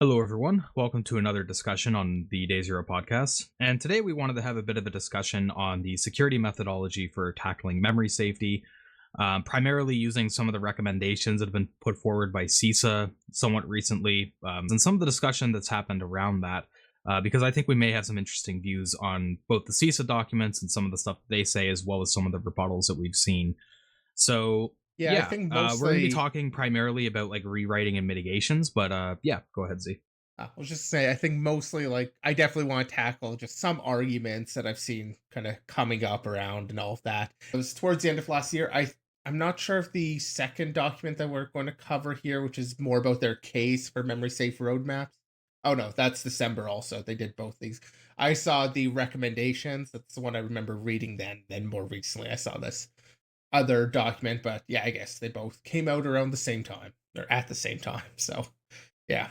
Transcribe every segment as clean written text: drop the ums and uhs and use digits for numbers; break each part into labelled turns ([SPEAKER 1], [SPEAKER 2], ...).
[SPEAKER 1] Hello, everyone. Welcome to another discussion on the Day Zero podcast. And today we wanted to have a bit of a discussion on the security methodology for tackling memory safety, primarily using some of the recommendations that have been put forward by CISA somewhat recently, and some of the discussion that's happened around that. Because I think we may have some interesting views on both the CISA documents and some of the stuff that they say, as well as some of the rebuttals that we've seen. So,
[SPEAKER 2] Yeah, I
[SPEAKER 1] yeah,
[SPEAKER 2] think
[SPEAKER 1] we're going to be
[SPEAKER 2] mostly.
[SPEAKER 1] talking primarily about like rewriting and mitigations, but yeah, go ahead, Z.
[SPEAKER 2] I was just say I think mostly like I definitely want to tackle just some arguments that I've seen kind of coming up around and all of that. It was towards the end of last year. I'm not sure if the second document that we're going to cover here, which is more about their case for memory safe roadmaps. Oh no, that's December also. They did both these. I saw the recommendations. That's the one I remember reading then. Then more recently I saw this other document, but yeah, I guess they both came out around the same time or at the same time. So yeah.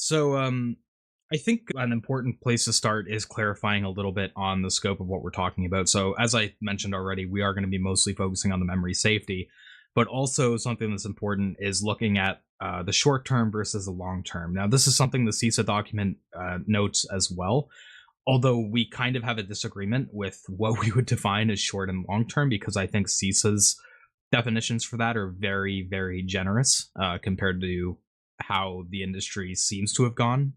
[SPEAKER 1] So, I think an important place to start is clarifying a little bit on the scope of what we're talking about. So, as I mentioned already, we are going to be mostly focusing on the memory safety, but also something that's important is looking at the short term versus the long term. Now, this is something the CISA document notes as well, although we kind of have a disagreement with what we would define as short and long term, because I think CISA's definitions for that are very, very generous compared to how the industry seems to have gone,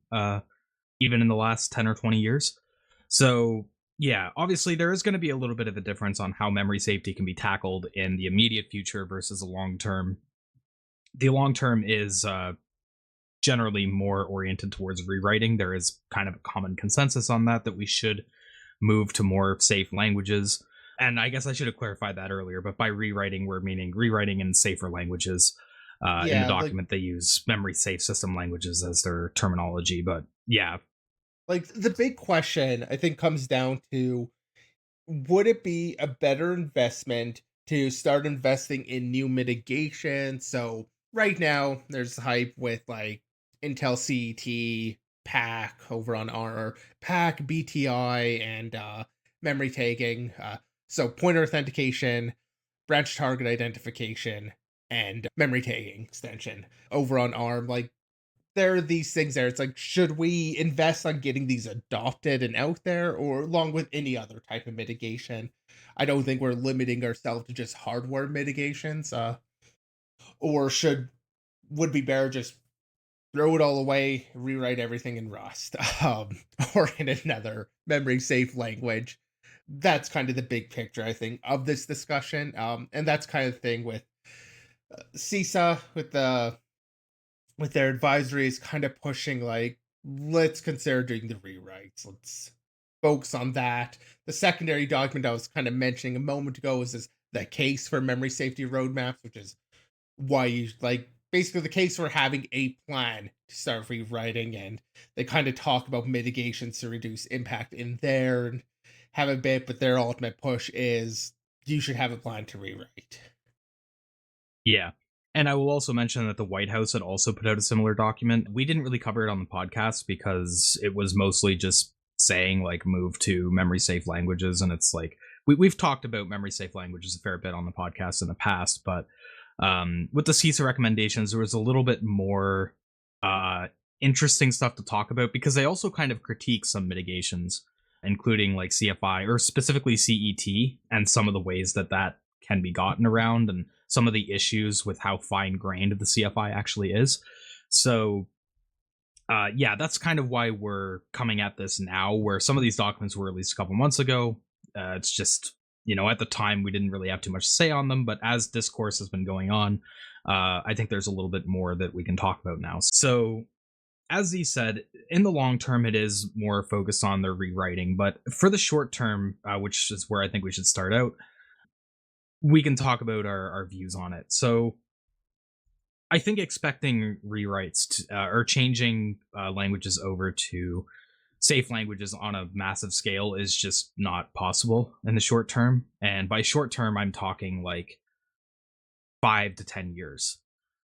[SPEAKER 1] even in the last 10 or 20 years. So, yeah, obviously, there is going to be a little bit of a difference on how memory safety can be tackled in the immediate future versus the long term. The long term is generally more oriented towards rewriting. There is kind of a common consensus on that we should move to more safe languages. And I guess I should have clarified that earlier, but by rewriting, we're meaning rewriting in safer languages. In the
[SPEAKER 2] Yeah,
[SPEAKER 1] document, they use memory safe system languages as their terminology. But yeah,
[SPEAKER 2] like the big question I think comes down to, would it be a better investment to start investing in new mitigation? So right now there's hype with like Intel CET, PAC over on our PAC, BTI, and memory tagging. So pointer authentication, branch target identification, and memory tagging extension over on ARM. Like there are these things there. It's like, should we invest on getting these adopted and out there, or along with any other type of mitigation? I don't think we're limiting ourselves to just hardware mitigations. Or should would be better just throw it all away, rewrite everything in Rust, or in another memory safe language. That's kind of the big picture, I think, of this discussion. And that's kind of the thing with CISA with their advisory is kind of pushing like, let's consider doing the rewrites. Let's focus on that. The secondary document I was kind of mentioning a moment ago is this the case for memory safety roadmaps, which is why you like basically the case for having a plan to start rewriting, and they kind of talk about mitigations to reduce impact in there and have a bit, but their ultimate push is you should have a plan to rewrite.
[SPEAKER 1] yeah. And I will also mention that the White House had also put out a similar document. We didn't really cover it on the podcast because it was mostly just saying like move to memory safe languages. And it's like we've talked about memory safe languages a fair bit on the podcast in the past, but with the CISA recommendations, there was a little bit more uh, interesting stuff to talk about because they also kind of critique some mitigations, including like CFI or specifically CET and some of the ways that that can be gotten around and some of the issues with how fine grained the CFI actually is. So, yeah, that's kind of why we're coming at this now, where some of these documents were released a couple months ago. It's just, at the time we didn't really have too much to say on them, but as discourse has been going on, I think there's a little bit more that we can talk about now. So, as he said, in the long term, it is more focused on the rewriting, but for the short term, which is where I think we should start out, we can talk about our views on it. So, I think expecting rewrites or changing languages over to safe languages on a massive scale is just not possible in the short term. And by short term, I'm talking like 5 to 10 years.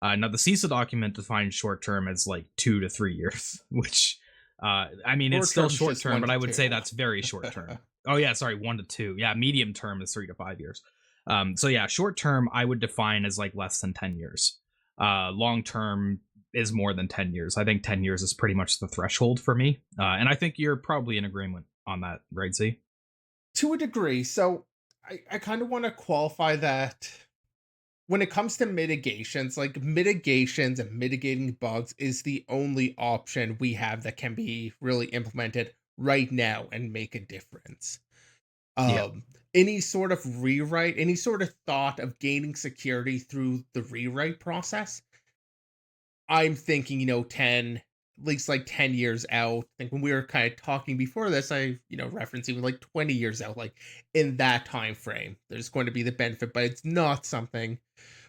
[SPEAKER 1] Now, the CISA document defines short term as like 2 to 3 years, which, I mean, it's
[SPEAKER 2] Short
[SPEAKER 1] still
[SPEAKER 2] term is
[SPEAKER 1] short
[SPEAKER 2] just
[SPEAKER 1] term,
[SPEAKER 2] one
[SPEAKER 1] but
[SPEAKER 2] to
[SPEAKER 1] I would say
[SPEAKER 2] two.
[SPEAKER 1] that's very short term. Oh, yeah, sorry, 1 to 2. Yeah, medium term is 3 to 5 years. So, yeah, short term, I would define as like less than 10 years. Long term, is more than 10 years. I think 10 years is pretty much the threshold for me. And I think you're probably in agreement on that, right, Z?
[SPEAKER 2] To a degree. So I kind of want to qualify that when it comes to mitigations, like mitigations and mitigating bugs is the only option we have that can be really implemented right now and make a difference.
[SPEAKER 1] Yeah.
[SPEAKER 2] Um, any sort of rewrite, any sort of thought of gaining security through the rewrite process, I'm thinking, 10, at least like 10 years out. I think when we were kind of talking before this, referenced even like 20 years out, like in that time frame, there's going to be the benefit, but it's not something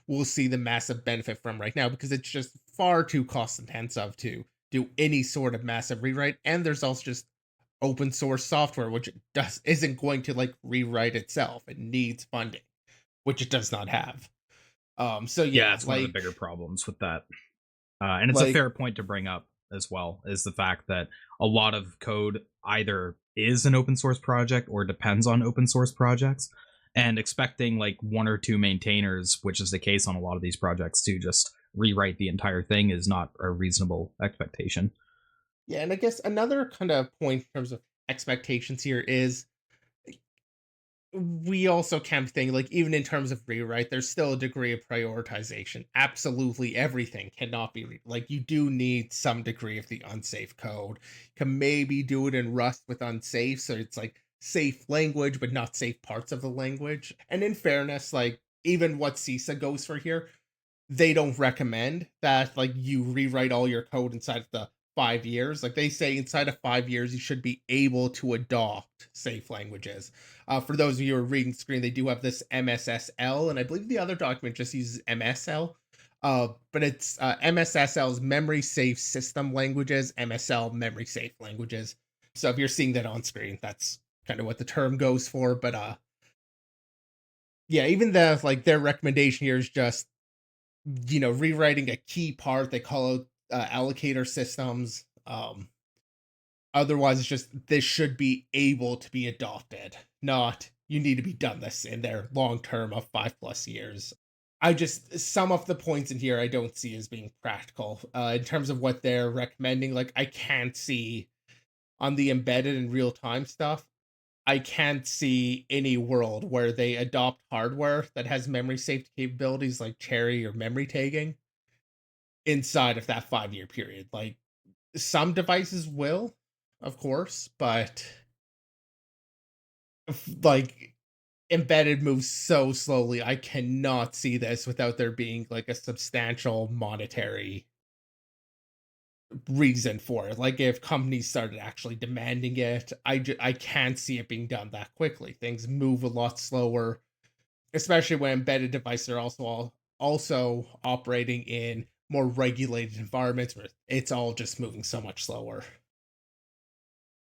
[SPEAKER 2] we'll see the massive benefit from right now because it's just far too cost intensive to do any sort of massive rewrite. And there's also just open source software, which isn't going to like rewrite itself. It needs funding, which it does not have. So
[SPEAKER 1] Yeah,
[SPEAKER 2] yeah,
[SPEAKER 1] it's one of the bigger problems with that. And it's a
[SPEAKER 2] like
[SPEAKER 1] fair point to bring up as well, is the fact that a lot of code either is an open source project or depends on open source projects. And expecting like one or two maintainers, which is the case on a lot of these projects, to just rewrite the entire thing is not a reasonable expectation.
[SPEAKER 2] yeah, and I guess another kind of point in terms of expectations here is we also can think like even in terms of rewrite, there's still a degree of prioritization. Absolutely everything cannot be like you do need some degree of the unsafe code. You can maybe do it in Rust with unsafe, so it's like safe language, but not safe parts of the language. And in fairness, like even what CISA goes for here, they don't recommend that like you rewrite all your code inside of the 5 years. Like they say inside of 5 years, you should be able to adopt safe languages. For those of you who are reading the screen, they do have this MSSL, and I believe the other document just uses MSL. But it's MSSL's memory safe system languages, MSL memory safe languages. So if you're seeing that on screen, that's kind of what the term goes for. But yeah, even the like their recommendation here is just rewriting a key part. They call it allocator systems. Otherwise, it's just this should be able to be adopted, not you need to be done this in their long term of 5+ years. I just some of the points in here I don't see as being practical in terms of what they're recommending. Like I can't see on the embedded and real time stuff. I can't see any world where they adopt hardware that has memory safety capabilities like cherry or memory tagging inside of that 5-year period. Like some devices will, of course, but like embedded moves so slowly. I cannot see this without there being like a substantial monetary reason for it. Like if companies started actually demanding it, I can't see it being done that quickly. Things move a lot slower, especially when embedded devices are also operating in more regulated environments where it's all just moving so much slower.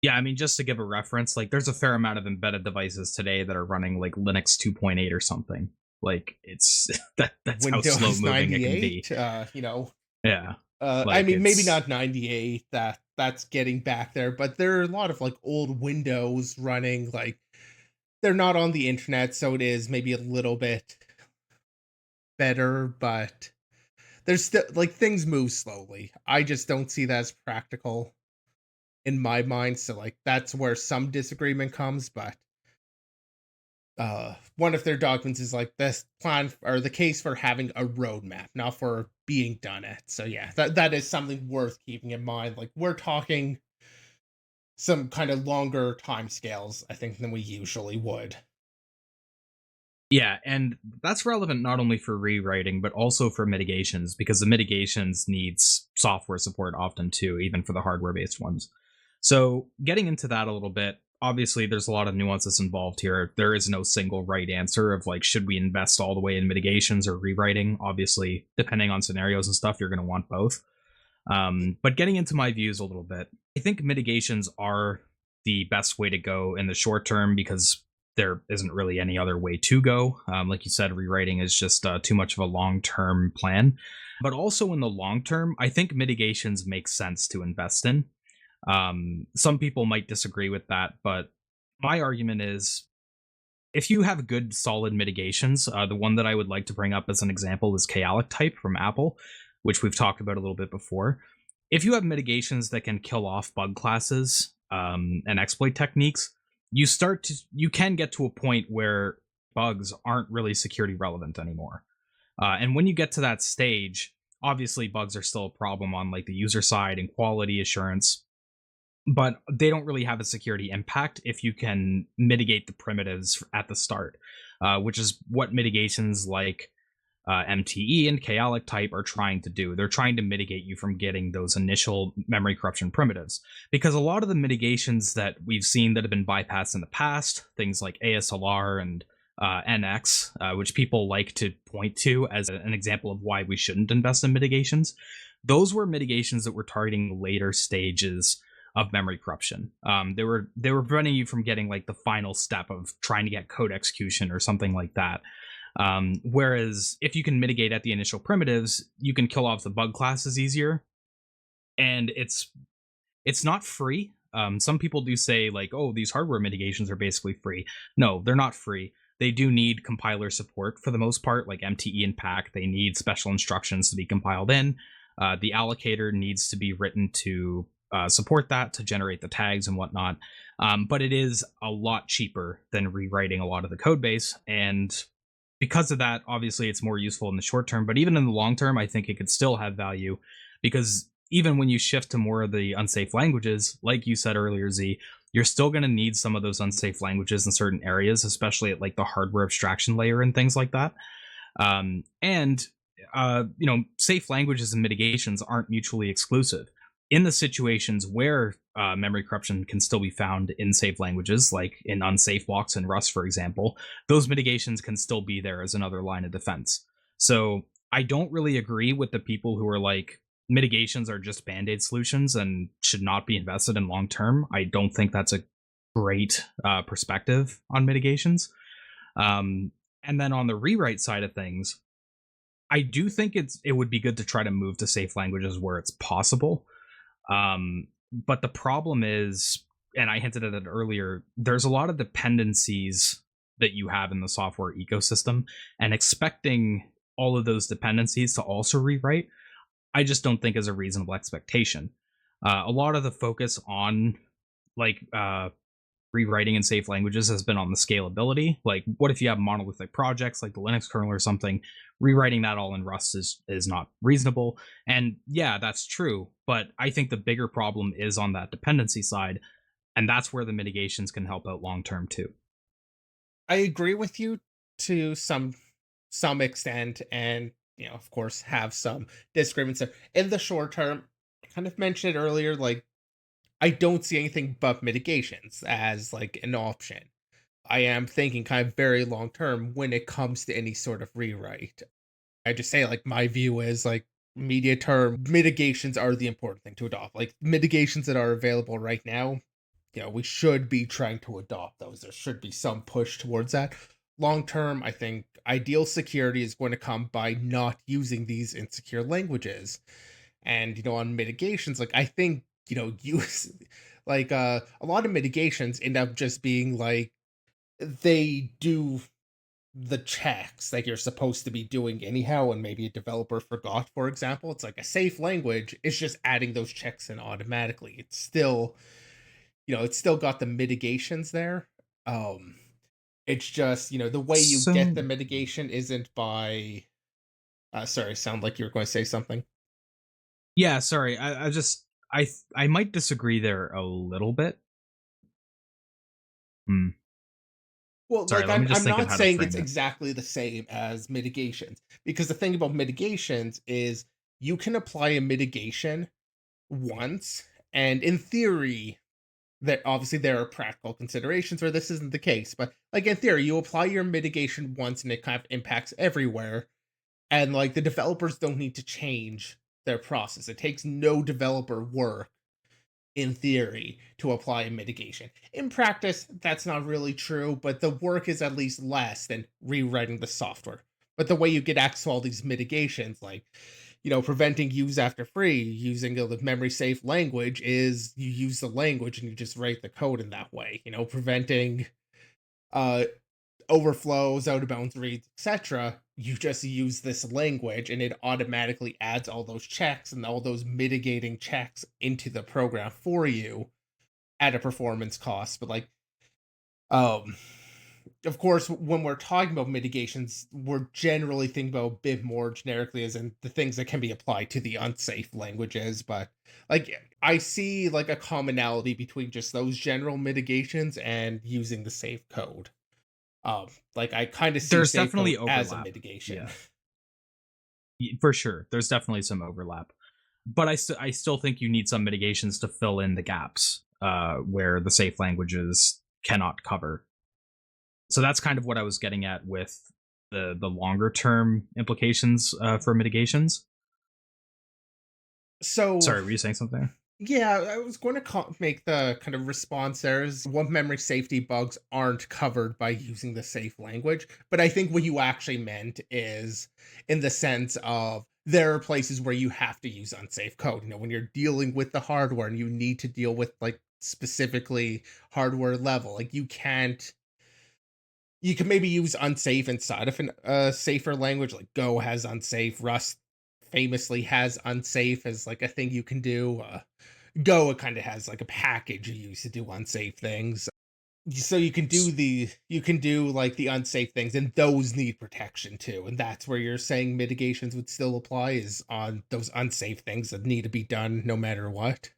[SPEAKER 1] Yeah, I mean, just to give a reference, like there's a fair amount of embedded devices today that are running like Linux 2.8 or something. Like it's that's how slow
[SPEAKER 2] Windows
[SPEAKER 1] moving it can be.
[SPEAKER 2] 98,
[SPEAKER 1] Yeah.
[SPEAKER 2] I
[SPEAKER 1] Like
[SPEAKER 2] mean, maybe
[SPEAKER 1] it's
[SPEAKER 2] not 98, that's getting back there, but there are a lot of like old Windows running, like they're not on the internet, so it is maybe a little bit better, but there's still like things move slowly. I just don't see that as practical in my mind. So like that's where some disagreement comes, but one of their documents is like this plan or the case for having a roadmap, not for being done it. So yeah, that is something worth keeping in mind. Like we're talking some kind of longer time scales, I think, than we usually would.
[SPEAKER 1] yeah, and that's relevant not only for rewriting but also for mitigations because the mitigations needs software support often too, even for the hardware based ones. So, getting into that a little bit, obviously there's a lot of nuances involved here. There is no single right answer of like should we invest all the way in mitigations or rewriting? Obviously, depending on scenarios and stuff, you're going to want both. But getting into my views a little bit, I think mitigations are the best way to go in the short term because there isn't really any other way to go. Like you said, rewriting is just too much of a long term plan. But also in the long term, I think mitigations make sense to invest in. Some people might disagree with that, but my argument is if you have good solid mitigations, the one that I would like to bring up as an example is Chaotic Type from Apple. which we've talked about a little bit before. If you have mitigations that can kill off bug classes and exploit techniques, you can get to a point where bugs aren't really security relevant anymore. And when you get to that stage, obviously bugs are still a problem on like the user side and quality assurance, but they don't really have a security impact if you can mitigate the primitives at the start, which is what mitigations like MTE and Kalic type are trying to do. They're trying to mitigate you from getting those initial memory corruption primitives. Because a lot of the mitigations that we've seen that have been bypassed in the past, things like ASLR and NX, which people like to point to as an example of why we shouldn't invest in mitigations, those were mitigations that were targeting later stages of memory corruption. They were preventing you from getting like the final step of trying to get code execution or something like that. Whereas if you can mitigate at the initial primitives, you can kill off the bug classes easier, and it's not free. Some people do say like, "Oh, these hardware mitigations are basically free." No, they're not free. They do need compiler support for the most part, like MTE and PAC. They need special instructions to be compiled in. The allocator needs to be written to support that to generate the tags and whatnot. But it is a lot cheaper than rewriting a lot of the code base, and because of that, obviously it's more useful in the short term, but even in the long term, I think it could still have value because even when you shift to more of the unsafe languages, like you said earlier, Z, you're still going to need some of those unsafe languages in certain areas, especially at like the hardware abstraction layer and things like that. And safe languages and mitigations aren't mutually exclusive. In the situations where memory corruption can still be found in safe languages, like in unsafe blocks in Rust, for example, those mitigations can still be there as another line of defense. So I don't really agree with the people who are like, mitigations are just band-aid solutions and should not be invested in long term. I don't think that's a great perspective on mitigations. And then on the rewrite side of things, I do think it would be good to try to move to safe languages where it's possible. But the problem is, and I hinted at it earlier, there's a lot of dependencies that you have in the software ecosystem, and expecting all of those dependencies to also rewrite, I just don't think is a reasonable expectation. A lot of the focus on like rewriting in safe languages has been on the scalability. Like, what if you have monolithic projects like the Linux kernel or something? Rewriting that all in Rust is not reasonable. And yeah, that's true. But I think the bigger problem is on that dependency side, and that's where the mitigations can help out long term too.
[SPEAKER 2] I agree with you to some extent, and of course, have some disagreements there. In the short term, I kind of mentioned it earlier, like I don't see anything but mitigations as like an option. I am thinking kind of very long term when it comes to any sort of rewrite. I just say like my view is like media term mitigations are the important thing to adopt. Like mitigations that are available right now, we should be trying to adopt those. There should be some push towards that. Long term, I think ideal security is going to come by not using these insecure languages. And on mitigations, like I think, use like a lot of mitigations end up just being like they do the checks like you're supposed to be doing anyhow, and maybe a developer forgot, for example. It's like a safe language, it's just adding those checks in automatically. It's still, it's still got the mitigations there. um it's just, the way you get
[SPEAKER 1] So
[SPEAKER 2] the mitigation isn't by sorry, sound like you were going to say something.
[SPEAKER 1] yeah, sorry, I might disagree there a little bit. Hmm.
[SPEAKER 2] Well,
[SPEAKER 1] Sorry,
[SPEAKER 2] like
[SPEAKER 1] let me just
[SPEAKER 2] I'm
[SPEAKER 1] think of
[SPEAKER 2] not
[SPEAKER 1] how to
[SPEAKER 2] saying it's
[SPEAKER 1] frame it.
[SPEAKER 2] exactly the same as mitigations, because the thing about mitigations is you can apply a mitigation once, and in theory, that obviously there are practical considerations where this isn't the case, but like in theory, you apply your mitigation once and it kind of impacts everywhere, and like the developers don't need to change their process. It takes no developer work in theory to apply a mitigation. In practice, that's not really true, but the work is at least less than rewriting the software. But the way you get access to all these mitigations, like, preventing use after free, using a memory safe language, is you use the language and you just write the code in that way. Preventing uh overflows, out of bounds reads, etc. you just use this language and it automatically adds all those checks and all those mitigating checks into the program for you at a performance cost. But like, um, of course, when we're talking about mitigations, we're generally thinking about a bit more generically, as in the things that can be applied to the unsafe languages. But like, I see like a commonality between just those general mitigations and using the safe code. Like I kind of see
[SPEAKER 1] There's
[SPEAKER 2] safe code
[SPEAKER 1] definitely
[SPEAKER 2] as a
[SPEAKER 1] overlap.
[SPEAKER 2] mitigation.
[SPEAKER 1] Yeah, for sure. There's definitely some overlap, but I still think you need some mitigations to fill in the gaps where the safe languages cannot cover. So that's kind of what I was getting at with the longer term implications for mitigations.
[SPEAKER 2] So
[SPEAKER 1] Sorry, were you saying something?
[SPEAKER 2] yeah, I was going to make the kind of response there is what memory safety bugs aren't covered by using the safe language. But I think what you actually meant is in the sense of there are places where you have to use unsafe code. You know, when you're dealing with the hardware and you need to deal with like specifically hardware level, like you can maybe use unsafe inside of a safer language, like Go has unsafe, Rust famously has unsafe as like a thing you can do. Go, it kind of has like a package you use to do unsafe things. So you can do like the unsafe things, and those need protection too. And that's where you're saying mitigations would still apply is on those unsafe things that need to be done no matter what.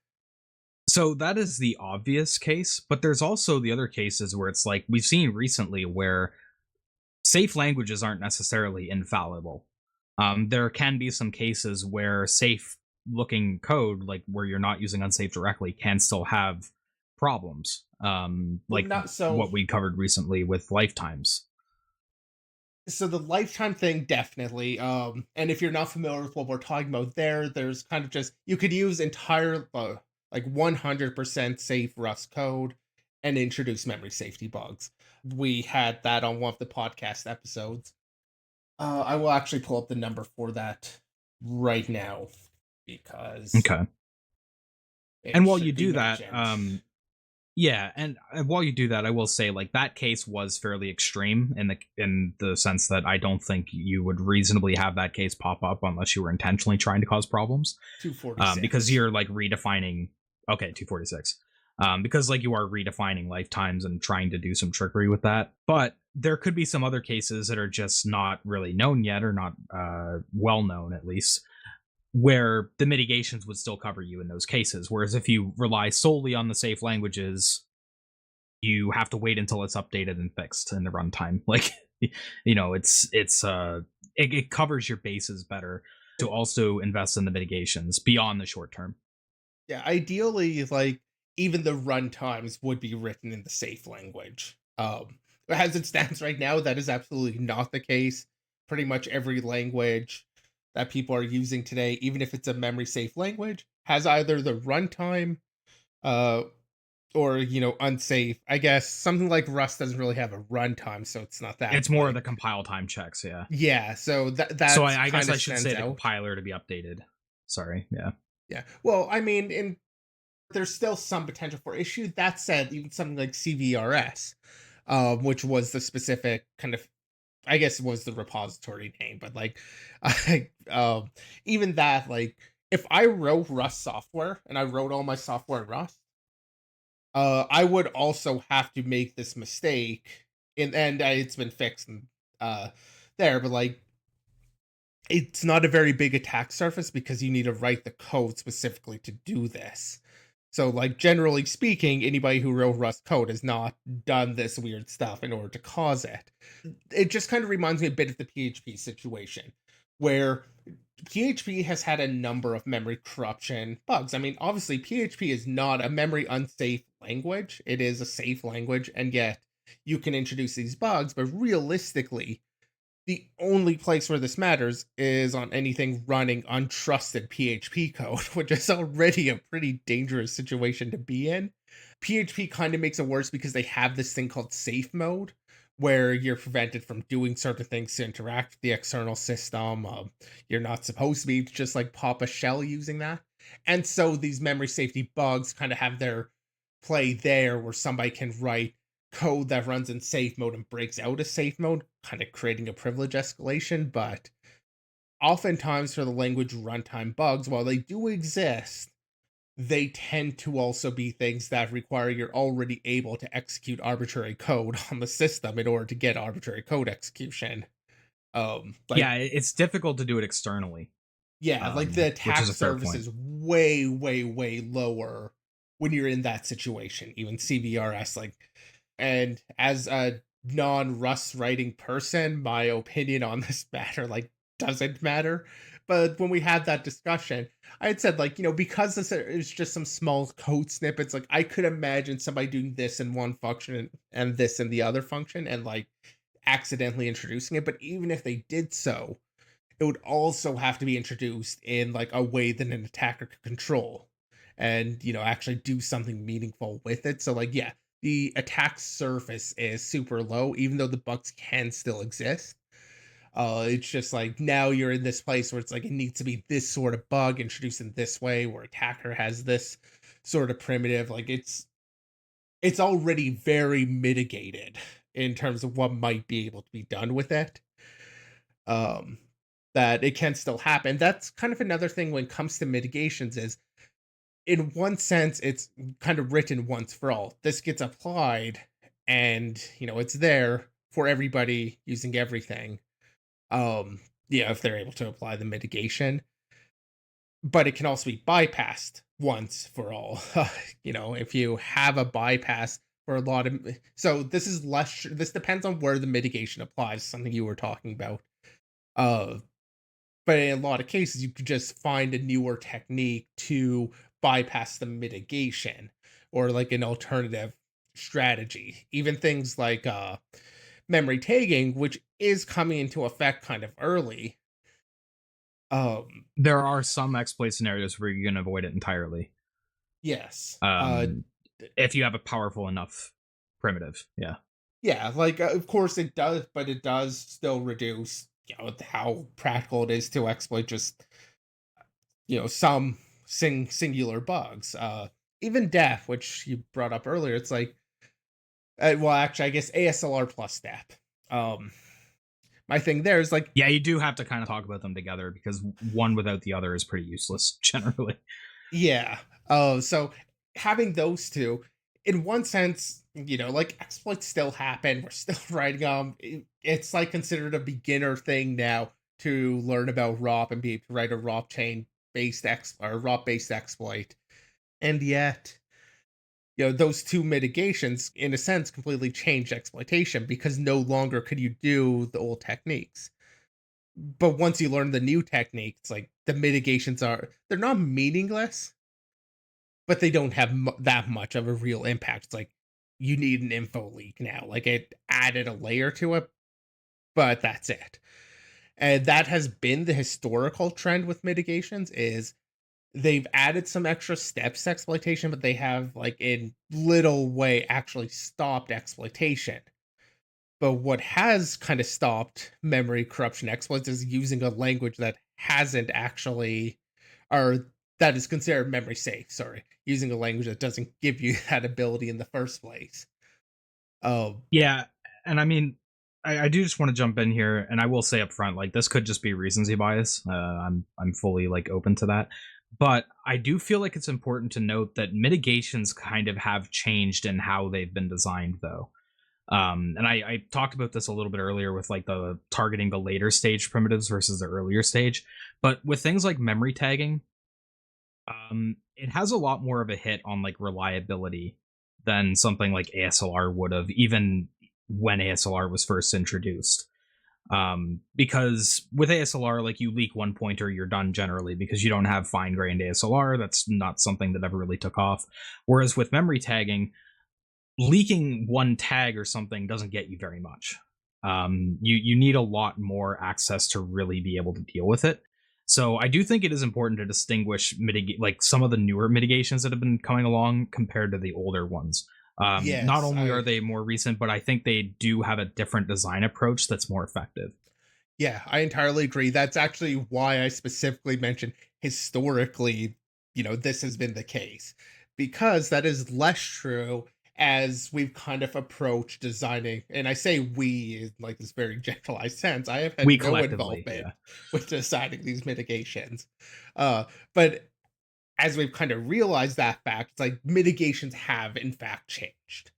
[SPEAKER 1] So that is the obvious case, but there's also the other cases where it's like we've seen recently where safe languages aren't necessarily infallible. There can be some cases where safe looking code, like where you're not using unsafe directly, can still have problems.
[SPEAKER 2] Well,
[SPEAKER 1] Like
[SPEAKER 2] not so.
[SPEAKER 1] what we covered recently with lifetimes.
[SPEAKER 2] So the lifetime thing definitely. And if you're not familiar with what we're talking about there, there's kind of just you could use entire like 100% safe Rust code and introduce memory safety bugs. We had that on one of the podcast episodes. I will actually pull up the number for that right now because
[SPEAKER 1] Okay.
[SPEAKER 2] it
[SPEAKER 1] And while you
[SPEAKER 2] should be
[SPEAKER 1] do that,
[SPEAKER 2] mentioned.
[SPEAKER 1] yeah, and while you do that, I will say like that case was fairly extreme in the sense that I don't think you would reasonably have that case pop up unless you were intentionally trying to cause problems, because
[SPEAKER 2] 246.
[SPEAKER 1] you're like redefining. Okay, 246. Because like you are redefining lifetimes and trying to do some trickery with that. But there could be some other cases that are just not really known yet, or not well known at least, where the mitigations would still cover you in those cases. Whereas if you rely solely on the safe languages, you have to wait until it's updated and fixed in the runtime. Like, it covers your bases better to also invest in the mitigations beyond the short term.
[SPEAKER 2] Yeah, ideally, like even the run times would be written in the safe language. As it stands right now, that is absolutely not the case. Pretty much every language that people are using today, even if it's a memory safe language, has either the runtime, uh, or unsafe. I guess something like Rust doesn't really have a runtime, so it's not that
[SPEAKER 1] It's more of
[SPEAKER 2] great.
[SPEAKER 1] the compile time checks, yeah.
[SPEAKER 2] Yeah, so
[SPEAKER 1] So
[SPEAKER 2] that's
[SPEAKER 1] I
[SPEAKER 2] kind
[SPEAKER 1] guess
[SPEAKER 2] of
[SPEAKER 1] I should
[SPEAKER 2] stands
[SPEAKER 1] say the
[SPEAKER 2] out.
[SPEAKER 1] compiler to be updated. Sorry, yeah.
[SPEAKER 2] Yeah. Well, I mean, in there's still some potential for issue. That said, even something like CVRS, which was the specific kind of, I guess, was the repository name, but like, I, even that, like, if I wrote Rust software and I wrote all my software in Rust, I would also have to make this mistake, and it's been fixed and uh, there, but like, it's not a very big attack surface because you need to write the code specifically to do this. So, like, generally speaking, anybody who wrote Rust code has not done this weird stuff in order to cause it. It just kind of reminds me a bit of the PHP situation, where PHP has had a number of memory corruption bugs. I mean, obviously, PHP is not a memory unsafe language, it is a safe language, and yet you can introduce these bugs, but realistically, the only place where this matters is on anything running untrusted PHP code, which is already a pretty dangerous situation to be in. PHP kind of makes it worse because they have this thing called safe mode, where you're prevented from doing certain things to interact with the external system. You're not supposed to be just like pop a shell using that. And so these memory safety bugs kind of have their play there where somebody can write code that runs in safe mode and breaks out of safe mode, kind of creating a privilege escalation. But oftentimes, for the language runtime bugs, while they do exist, they tend to also be things that require you're already able to execute arbitrary code on the system in order to get arbitrary code execution. Like,
[SPEAKER 1] Yeah, it's difficult to do it externally,
[SPEAKER 2] yeah, like the
[SPEAKER 1] which is
[SPEAKER 2] attack
[SPEAKER 1] a fair
[SPEAKER 2] surface
[SPEAKER 1] point.
[SPEAKER 2] is way, way, way lower when you're in that situation, even CVRS. Like, and as a non-Rust writing person, my opinion on this matter like doesn't matter. But when we had that discussion, I had said like, because this is just some small code snippets, like I could imagine somebody doing this in one function and this in the other function and like accidentally introducing it. But even if they did so, it would also have to be introduced in like a way that an attacker could control and actually do something meaningful with it. So like, yeah, the attack surface is super low even though the bugs can still exist. It's just like now you're in this place where it's like it needs to be this sort of bug introduced in this way where attacker has this sort of primitive. Like it's already very mitigated in terms of what might be able to be done with it. um that it can still happen. That's kind of another thing when it comes to mitigations is in one sense it's kind of written once for all. This gets applied and it's there for everybody using everything. Yeah, if they're able to apply the mitigation, but it can also be bypassed once for all. If you have a bypass for a lot of, so this is less, this depends on where the mitigation applies, something you were talking about. uh but in a lot of cases, you could just find a newer technique to bypass the mitigation or like an alternative strategy. Even things like memory tagging, which is coming into effect kind of early. Um,
[SPEAKER 1] There are some exploit scenarios where you can avoid it entirely,
[SPEAKER 2] yes.
[SPEAKER 1] um, if you have a powerful enough primitive. Yeah.
[SPEAKER 2] Yeah, like of course it does, but it does still reduce, how practical it is to exploit just, some singular bugs. Even def, which you brought up earlier, it's like well, actually, I guess ASLR plus step. Um, my thing there is like,
[SPEAKER 1] Yeah, you do have to kind of talk about them together because one without the other is pretty useless generally.
[SPEAKER 2] yeah. So having those two, in one sense, like exploits still happen. We're still writing it's like considered a beginner thing now to learn about ROP and be able to write a ROP chain based or ROP based exploit, and yet those two mitigations in a sense completely changed exploitation because no longer could you do the old techniques. But once you learn the new techniques, like the mitigations they're not meaningless, but they don't have that much of a real impact. It's like you need an info leak now. Like it added a layer to it, but that's it. And that has been the historical trend with mitigations is they've added some extra steps to exploitation, but they have like in little way actually stopped exploitation. But what has kind of stopped memory corruption exploits is using a language that hasn't actually, or that is considered memory safe. Sorry, using a language that doesn't give you that ability in the first place. Oh,
[SPEAKER 1] Yeah, and I mean, I do just want to jump in here, and I will say up front, like this could just be recency bias. I'm fully like open to that, but I do feel like it's important to note that mitigations kind of have changed in how they've been designed, though. And I talked about this a little bit earlier with like the targeting the later stage primitives versus the earlier stage, but with things like memory tagging, it has a lot more of a hit on like reliability than something like ASLR would have, even when ASLR was first introduced. Because with ASLR, like you leak one pointer, you're done generally because you don't have fine grained ASLR. That's not something that ever really took off. Whereas with memory tagging, leaking one tag or something doesn't get you very much. You need a lot more access to really be able to deal with it. So I do think it is important to distinguish like some of the newer mitigations that have been coming along compared to the older ones. Not
[SPEAKER 2] yes,
[SPEAKER 1] only are they more recent, but I think they do have a different design approach that's more effective.
[SPEAKER 2] yeah, I entirely agree. That's actually why I specifically mentioned historically, this has been the case because that is less true as we've kind of approached designing, and I say we in like this very generalized sense, I have
[SPEAKER 1] We
[SPEAKER 2] had no
[SPEAKER 1] collectively,
[SPEAKER 2] involvement
[SPEAKER 1] yeah.
[SPEAKER 2] with deciding these mitigations. But as we've kind of realized that fact, it's like mitigations have in fact changed.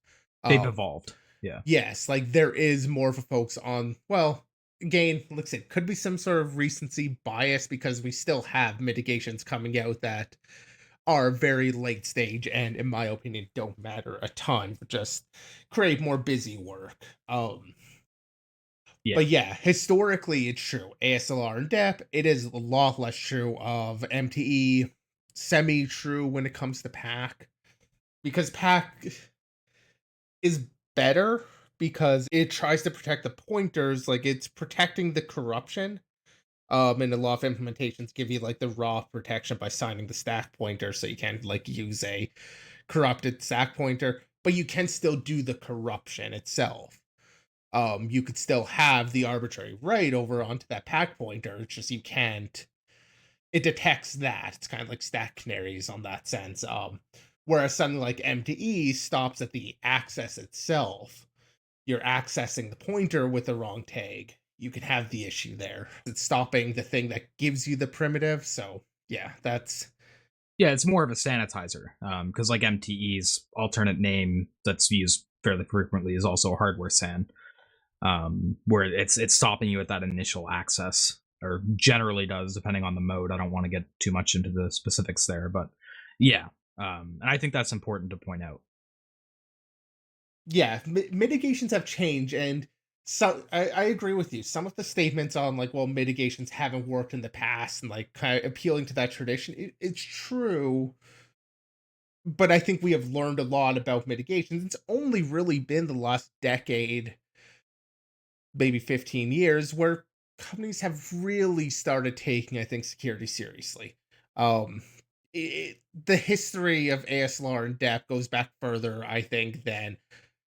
[SPEAKER 1] They've
[SPEAKER 2] Um,
[SPEAKER 1] evolved. Yeah.
[SPEAKER 2] yes, like there is more of a focus on, well, again, looks it could be some sort of recency bias because we still have mitigations coming out that are very late stage and in my opinion don't matter a ton, but just create more busy work.
[SPEAKER 1] Yeah.
[SPEAKER 2] But yeah, historically it's true. ASLR and depth, it is a lot less true of MTE, semi true when it comes to pack. Because pack is better because it tries to protect the pointers, like it's protecting the corruption. And a lot of implementations give you like the raw protection by signing the stack pointer, so you can't like use a corrupted stack pointer, but you can still do the corruption itself. You could still have the arbitrary write over onto that pack pointer. It's just you can't. It detects that. It's kind of like stack canaries on that sense. Whereas something like MTE stops at the access itself. You're accessing the pointer with the wrong tag. You can have the issue there. It's stopping the thing that gives you the primitive. So yeah, that's
[SPEAKER 1] Yeah, it's more of a sanitizer. Because like MTE's alternate name that's used fairly frequently is also a hardware SAN. Where it's stopping you at that initial access, or generally does, depending on the mode. I don't want to get too much into the specifics there, but yeah, and I think that's important to point out.
[SPEAKER 2] yeah. Mitigations have changed, and so I agree with you. Some of the statements on like, well, mitigations haven't worked in the past, and like kind of appealing to that tradition. It's true, but I think we have learned a lot about mitigations. It's only really been the last decade, maybe 15 years, where companies have really started taking, I think, security seriously. Um, the history of ASLR and DEP goes back further, I think, than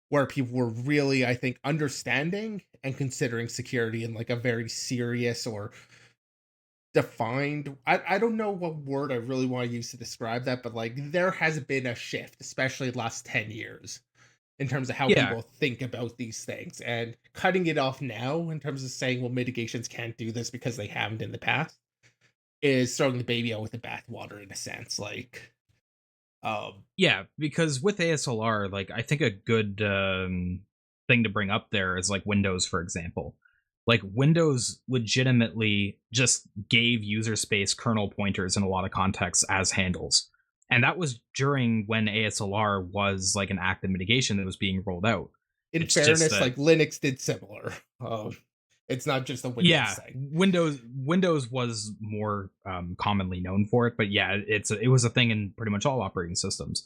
[SPEAKER 2] where people were really, I think, understanding and considering security in like a very serious or defined. I don't know what word I really want to use to describe that, but like there has been a shift, especially the last 10 years in terms of how
[SPEAKER 1] Yeah,
[SPEAKER 2] people think about these things, and cutting it off now in terms of saying, well, mitigations can't do this because they haven't in the past is throwing the baby out with the bathwater in a sense. Like, um,
[SPEAKER 1] yeah, because with ASLR, like I think a good thing to bring up there is like Windows, for example. Like Windows legitimately just gave user space kernel pointers in a lot of contexts as handles. And that was during when ASLR was like an active mitigation that was being rolled out.
[SPEAKER 2] in
[SPEAKER 1] It's just
[SPEAKER 2] fairness,
[SPEAKER 1] that,
[SPEAKER 2] like Linux did similar. It's not just a Windows
[SPEAKER 1] yeah,
[SPEAKER 2] thing.
[SPEAKER 1] Windows was more commonly known for it, but yeah, it was a thing in pretty much all operating systems.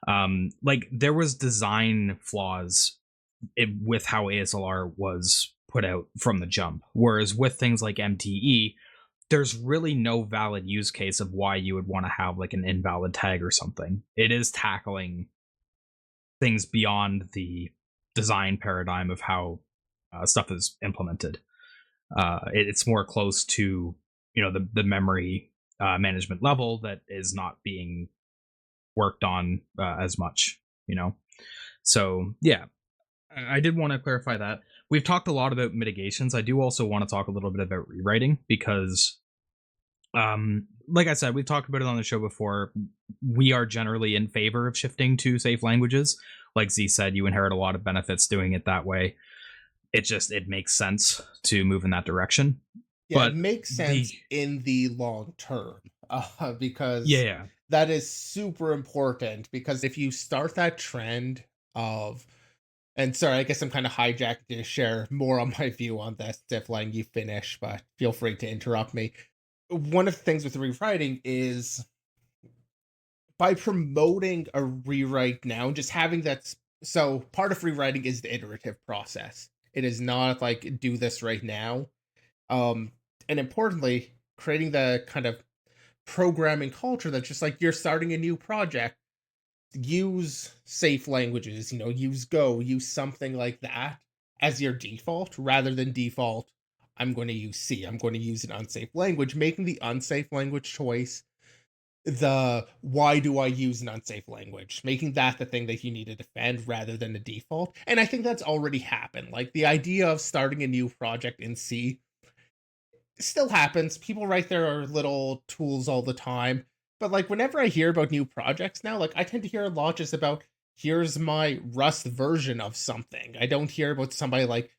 [SPEAKER 1] Like there was design flaws with how ASLR was put out from the jump, whereas with things like MTE, there's really no valid use case of why you would want to have like an invalid tag or something. It is tackling things beyond the design paradigm of how stuff is implemented. It's more close to the memory management level that is not being worked on as much. You know, so yeah, I did want to clarify that. We've talked a lot about mitigations. I do also want to talk a little bit about rewriting because, like I said, we've talked about it on the show before. We are generally in favor of shifting to safe languages. Like Z said, you inherit a lot of benefits doing it that way. It makes sense to move in that direction.
[SPEAKER 2] Yeah, it
[SPEAKER 1] But
[SPEAKER 2] makes
[SPEAKER 1] the
[SPEAKER 2] sense in the long term,
[SPEAKER 1] yeah,
[SPEAKER 2] because
[SPEAKER 1] yeah,
[SPEAKER 2] that is super important. Because if you start that trend of, and sorry, I guess I'm kind of hijacking to share more on my view on this if letting you finish, but feel free to interrupt me. One of the things with rewriting is by promoting a rewrite now, just having that. So part of rewriting is the iterative process. It is not like do this right now. Um, and importantly, creating the kind of programming culture that's just like you're starting a new project, use safe languages, use Go, use something like that as your default rather than default. I'm going to use C. I'm going to use an unsafe language, making the unsafe language choice the why do I use an unsafe language, making that the thing that you need to defend rather than the default. And I think that's already happened. Like the idea of starting a new project in C still happens. People write their little tools all the time. But like whenever I hear about new projects now, like I tend to hear a lot just about here's my Rust version of something. I don't hear about somebody like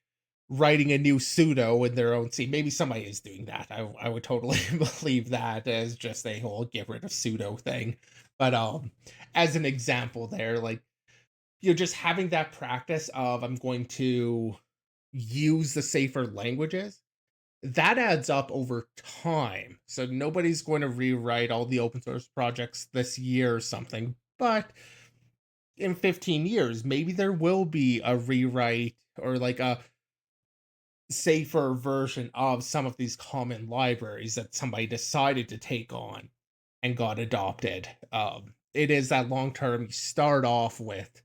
[SPEAKER 2] writing a new pseudo in their own C. Maybe somebody is doing that. I would totally believe that as just a whole get rid of pseudo thing. But as an example there, like you're just having that practice of I'm going to use the safer languages that adds up over time. So nobody's going to rewrite all the open source projects this year or something. But in 15 years, maybe there will be a rewrite or like a safer version of some of these common libraries that somebody decided to take on and got adopted. It is that long term, you start off with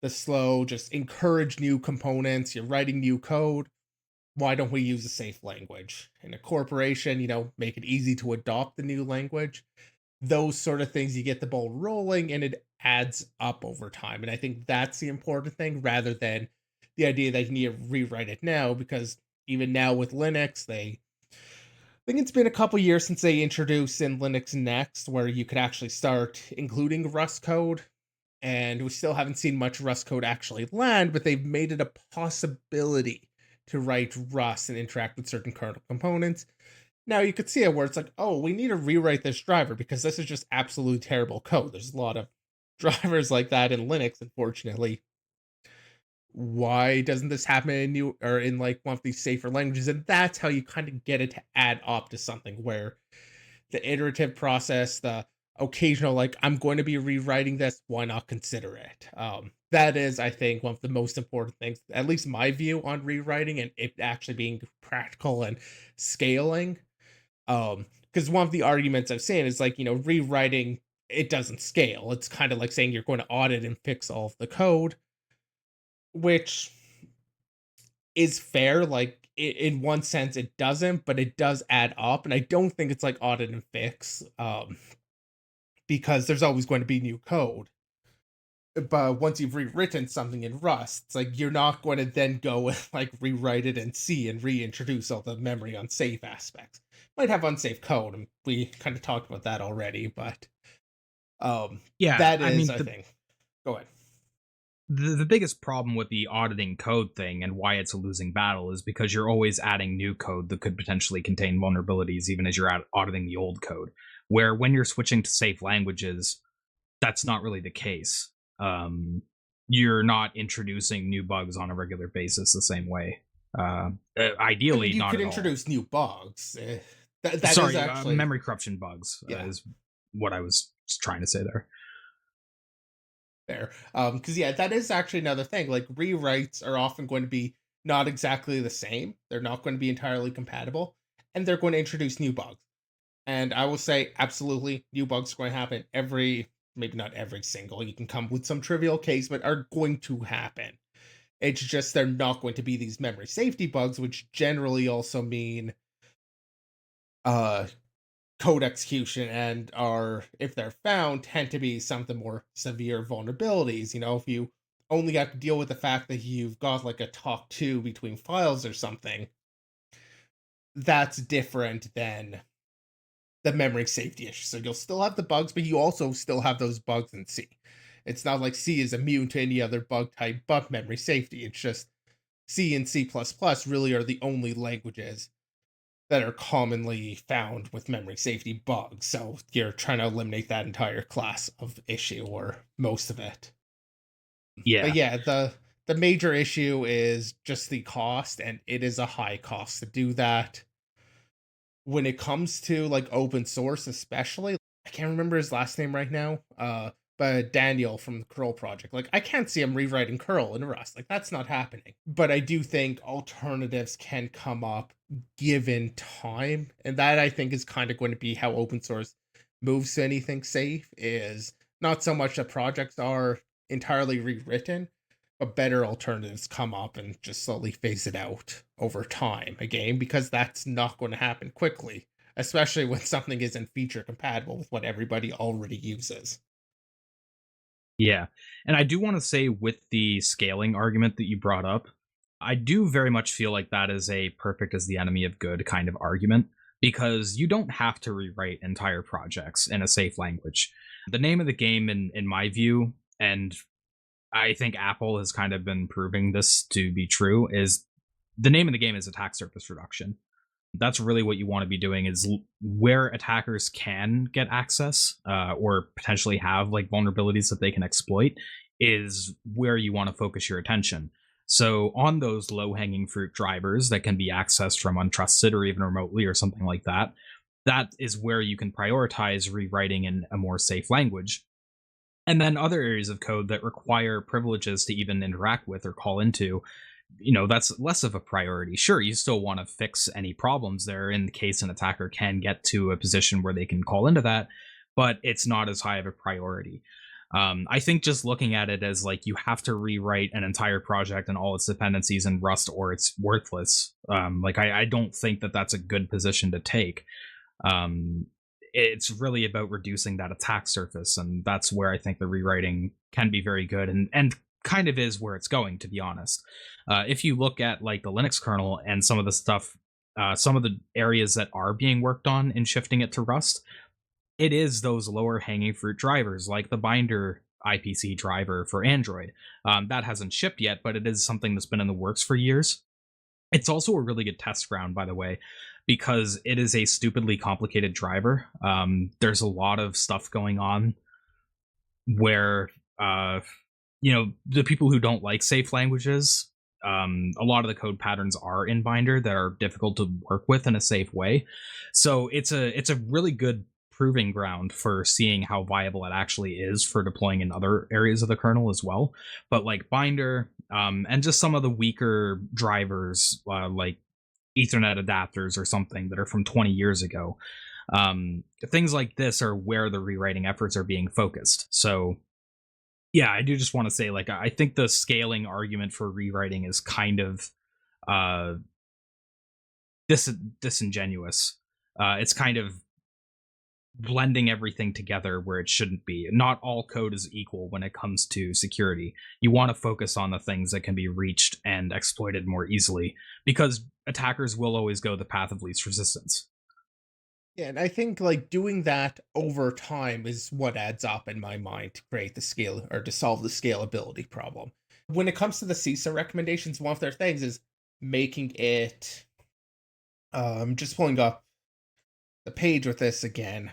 [SPEAKER 2] the slow, just encourage new components, you're writing new code, why don't we use a safe language? In a corporation, make it easy to adopt the new language. Those sort of things, you get the ball rolling and it adds up over time. And I think that's the important thing rather than the idea that you need to rewrite it now, because even now with Linux, I think it's been a couple years since they introduced in Linux Next where you could actually start including Rust code, and we still haven't seen much Rust code actually land, but they've made it a possibility to write Rust and interact with certain kernel components. Now you could see it where it's like, oh, we need to rewrite this driver because this is just absolutely terrible code. There's a lot of drivers like that in Linux, unfortunately. Why doesn't this happen in new or in like one of these safer languages? And that's how you kind of get it to add up to something where the iterative process, the occasional like I'm going to be rewriting this, why not consider it? That is, I think, one of the most important things, at least my view on rewriting and it actually being practical and scaling. Because one of the arguments I've seen is like, rewriting it doesn't scale. It's kind of like saying you're going to audit and fix all of the code, which is fair. Like in one sense, it doesn't, but it does add up. And I don't think it's like audit and fix. Because there's always going to be new code. But once you've rewritten something in Rust, it's like you're not going to then go and like rewrite it in C and reintroduce all the memory unsafe aspects. Might have unsafe code, and we kind of talked about that already, but
[SPEAKER 1] Yeah,
[SPEAKER 2] that
[SPEAKER 1] I
[SPEAKER 2] is,
[SPEAKER 1] mean
[SPEAKER 2] I think. Go ahead.
[SPEAKER 1] the biggest problem with the auditing code thing and why it's a losing battle is because you're always adding new code that could potentially contain vulnerabilities even as you're auditing the old code. Where when you're switching to safe languages, that's not really the case. You're not introducing new bugs on a regular basis the same way.
[SPEAKER 2] I mean,
[SPEAKER 1] Ideally,
[SPEAKER 2] you
[SPEAKER 1] not
[SPEAKER 2] could
[SPEAKER 1] at all.
[SPEAKER 2] introduce new bugs. That is
[SPEAKER 1] Sorry,
[SPEAKER 2] actually,
[SPEAKER 1] memory corruption bugs
[SPEAKER 2] yeah,
[SPEAKER 1] is what I was trying to say there.
[SPEAKER 2] fair. Because yeah, that is actually another thing. Like rewrites are often going to be not exactly the same. They're not going to be entirely compatible, and they're going to introduce new bugs. And I will say, absolutely, new bugs are going to happen maybe not every single, you can come with some trivial case, but are going to happen. It's just they're not going to be these memory safety bugs, which generally also mean uh code execution and are, if they're found, tend to be some of the more severe vulnerabilities. If you only have to deal with the fact that you've got like a talk to between files or something, that's different than the memory safety issue. So you'll still have the bugs, but you also still have those bugs in C. It's not like C is immune to any other bug type but memory safety. It's just C and C++ really are the only languages that are commonly found with memory safety bugs. So you're trying to eliminate that entire class of issue or most of it. But
[SPEAKER 1] Yeah,
[SPEAKER 2] yeah, the major issue is just the cost, and it is a high cost to do that when it comes to like open source, especially. I can't remember his last name right now. But Daniel from the Curl project, like I can't see him rewriting Curl in Rust. Like that's not happening. But I do think alternatives can come up given time, and that I think is kind of going to be how open source moves to anything safe. Is not so much that projects are entirely rewritten, but better alternatives come up and just slowly phase it out over time again, because that's not going to happen quickly. especially when something isn't feature compatible with what everybody already uses.
[SPEAKER 1] Yeah. And I do want to say with the scaling argument that you brought up, I do very much feel like that is a perfect is the enemy of good kind of argument because you don't have to rewrite entire projects in a safe language. The name of the game, in my view, and I think Apple has kind of been proving this to be true, is the name of the game is attack surface reduction. That's really what you want to be doing is where attackers can get access or potentially have like vulnerabilities that they can exploit is where you want to focus your attention. So on those low hanging fruit drivers that can be accessed from untrusted or even remotely or something like that, that is where you can prioritize rewriting in a more safe language. And then other areas of code that require privileges to even interact with or call into, that's less of a priority. Sure, you still want to fix any problems there in the case an attacker can get to a position where they can call into that, but it's not as high of a priority. I think just looking at it as like you have to rewrite an entire project and all its dependencies in Rust or it's worthless. Like I don't think that that's a good position to take. um, it's really about reducing that attack surface, and that's where I think the rewriting can be very good and kind of is where it's going, to be honest. If you look at like the Linux kernel and some of the stuff, some of the areas that are being worked on in shifting it to Rust, it is those lower hanging fruit drivers like the binder IPC driver for Android. That hasn't shipped yet, but it is something that's been in the works for years. It's also a really good test ground, by the way, because it is a stupidly complicated driver. There's a lot of stuff going on where, uh, the people who don't like safe languages, a lot of the code patterns are in Binder that are difficult to work with in a safe way. So it's a really good proving ground for seeing how viable it actually is for deploying in other areas of the kernel as well. But like Binder, and just some of the weaker drivers, like Ethernet adapters or something that are from 20 years ago. Things like this are where the rewriting efforts are being focused. So yeah, I do just want to say, like, I think the scaling argument for rewriting is kind of uh disingenuous. It's kind of blending everything together where it shouldn't be. Not all code is equal when it comes to security. You want to focus on the things that can be reached and exploited more easily because attackers will always go the path of least resistance.
[SPEAKER 2] Yeah, and I think like doing that over time is what adds up in my mind to create the scale or to solve the scalability problem. When it comes to the CISA recommendations, one of their things is making it just pulling up the page with this again.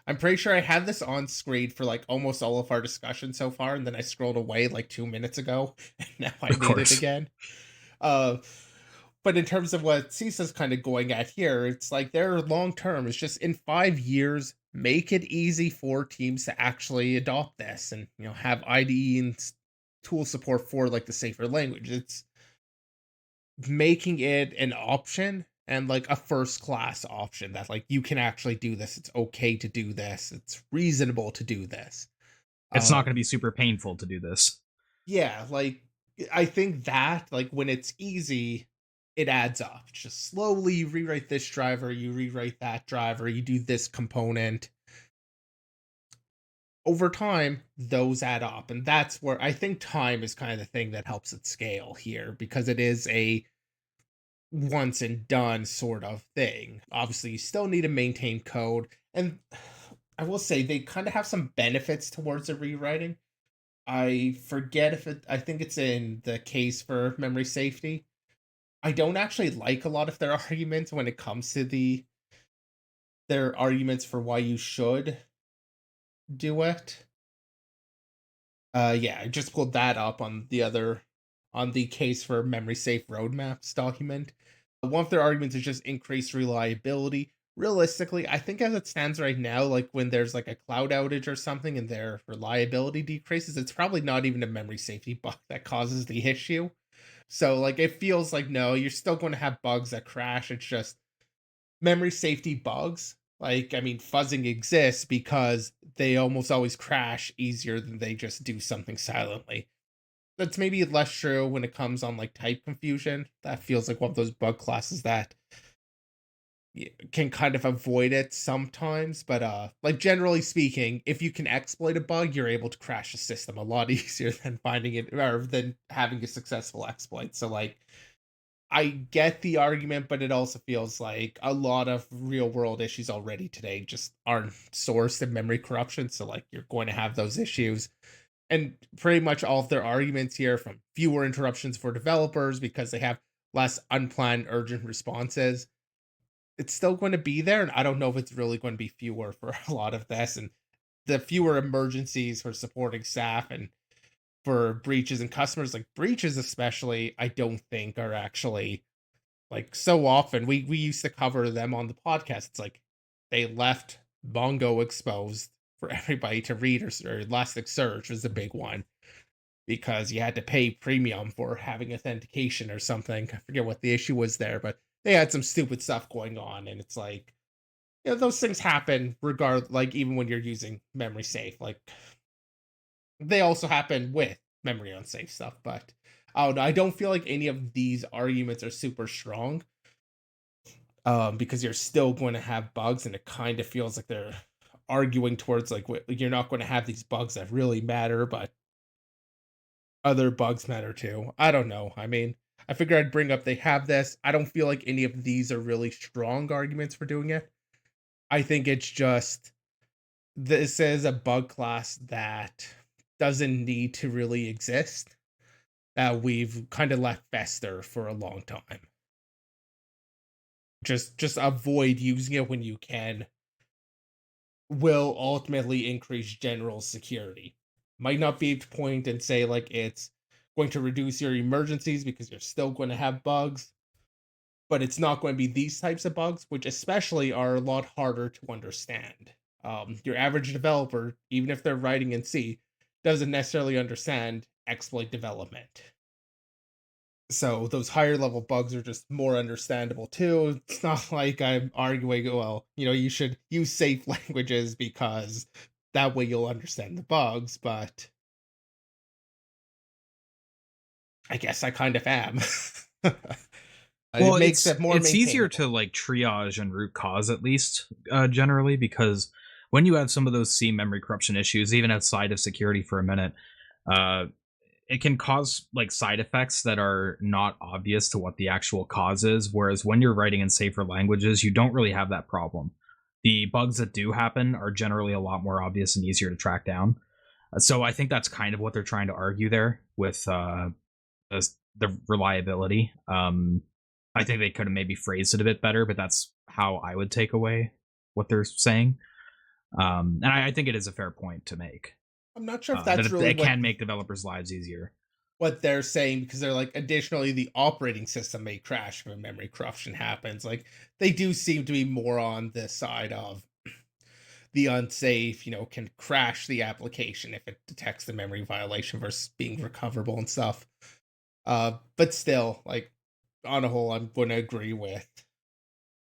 [SPEAKER 2] I'm pretty sure I had this on screen for like almost all of our discussion so far, and then I scrolled away like 2 minutes ago, and now I
[SPEAKER 1] Of
[SPEAKER 2] need it
[SPEAKER 1] course.
[SPEAKER 2] again. Uh, but in terms of what CISA's kind of going at here, it's like their long term is just in 5 years, make it easy for teams to actually adopt this and have IDE and tool support for like the safer language. It's making it an option and like a first class option that like you can actually do this. It's okay to do this. It's reasonable to do this.
[SPEAKER 1] It's not going to
[SPEAKER 2] Um
[SPEAKER 1] be super painful to do this.
[SPEAKER 2] yeah, like I think that like when it's easy, it adds up. Just slowly you rewrite this driver, you rewrite that driver, you do this component. Over time, those add up. And that's where I think time is kind of the thing that helps it scale here because it is a once and done sort of thing. Obviously, you still need to maintain code. And I will say they kind of have some benefits towards the rewriting. I forget if I think it's in the case for memory safety. I don't actually like a lot of their arguments when it comes to their arguments for why you should do it. Yeah, I just pulled that up on the case for memory safe roadmaps document. One of their arguments is just increased reliability. Realistically, I think as it stands right now, like when there's like a cloud outage or something and their reliability decreases, it's probably not even a memory safety bug that causes the issue. So like it feels like no, you're still going to have bugs that crash. It's just memory safety bugs. Like, I mean, fuzzing exists because they almost always crash easier than they just do something silently. That's maybe less true when it comes on like type confusion. That feels like one of those bug classes that can kind of avoid it sometimes, but like generally speaking, if you can exploit a bug, you're able to crash the system a lot easier than finding it or than having a successful exploit. So like I get the argument, but it also feels like a lot of real world issues already today just aren't sourced in memory corruption. So like you're going to have those issues. And pretty much all of their arguments here from fewer interruptions for developers because they have less unplanned urgent responses. It's still going to be there, and I don't know if it's really going to be fewer for a lot of this. And the fewer emergencies for supporting staff and for breaches and customers, like breaches especially, I don't think are actually like so often. We used to cover them on the podcast. It's like they left Mongo exposed for everybody to read, or Elasticsearch was the big one because you had to pay premium for having authentication or something. I forget what the issue was there, but they had some stupid stuff going on, and it's like, those things happen regard like even when you're using memory safe. Like they also happen with memory unsafe stuff, but I don't feel like any of these arguments are super strong. Because you're still going to have bugs, and it kind of feels like they're arguing towards like you're not going to have these bugs that really matter, but other bugs matter too. I don't know. I mean, I figured I'd bring up they have this. I don't feel like any of these are really strong arguments for doing it. I think it's just this is a bug class that doesn't need to really exist, that we've kind of left fester for a long time. Just avoid using it when you can will ultimately increase general security. Might not be able to point and say like it's going to reduce your emergencies because you're still going to have bugs, but it's not going to be these types of bugs, which especially are a lot harder to understand. Your average developer, even if they're writing in C, doesn't necessarily understand exploit development. So those higher level bugs are just more understandable too. It's not like I'm arguing, well, you should use safe languages because that way you'll understand the bugs, but I guess I kind of am. It
[SPEAKER 1] Well,
[SPEAKER 2] makes it more
[SPEAKER 1] it's easier to
[SPEAKER 2] maintainable.
[SPEAKER 1] like triage and root cause at least generally, because when you have some of those C memory corruption issues, even outside of security for a minute, uh, it can cause like side effects that are not obvious to what the actual cause is. Whereas when you're writing in safer languages, you don't really have that problem. The bugs that do happen are generally a lot more obvious and easier to track down. So I think that's kind of what they're trying to argue there with the reliability. I think they could have maybe phrased it a bit better, but that's how I would take away what they're saying. And I think it is a fair point to make,
[SPEAKER 2] I'm not sure if
[SPEAKER 1] that
[SPEAKER 2] that's really
[SPEAKER 1] it can make developers' lives easier.
[SPEAKER 2] what they're saying because they're like, additionally, the operating system may crash when memory corruption happens. Like they do seem to be more on the side of the unsafe, can crash the application if it detects the memory violation versus being recoverable and stuff. But still, like on a whole, I'm going to agree with.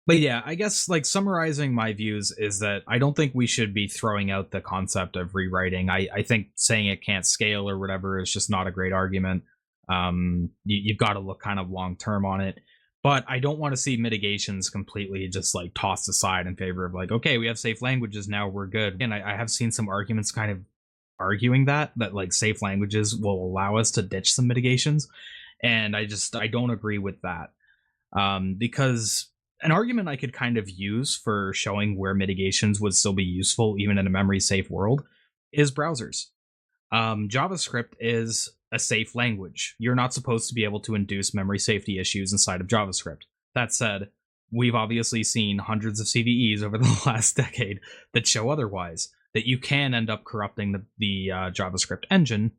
[SPEAKER 1] But yeah, I guess like summarizing my views is that I don't think we should be throwing out the concept of rewriting. I think saying it can't scale or whatever is just not a great argument. You've got to look kind of long term on it. But I don't want to see mitigations completely just like tossed aside in favor of like, okay, we have safe languages now, we're good. And I have seen some arguments kind of arguing that like safe languages will allow us to ditch some mitigations, and I don't agree with that, because an argument I could kind of use for showing where mitigations would still be useful even in a memory safe world is browsers. JavaScript is a safe language. You're not supposed to be able to induce memory safety issues inside of JavaScript. That said, we've obviously seen hundreds of CVEs over the last decade that show otherwise, that you can end up corrupting the JavaScript engine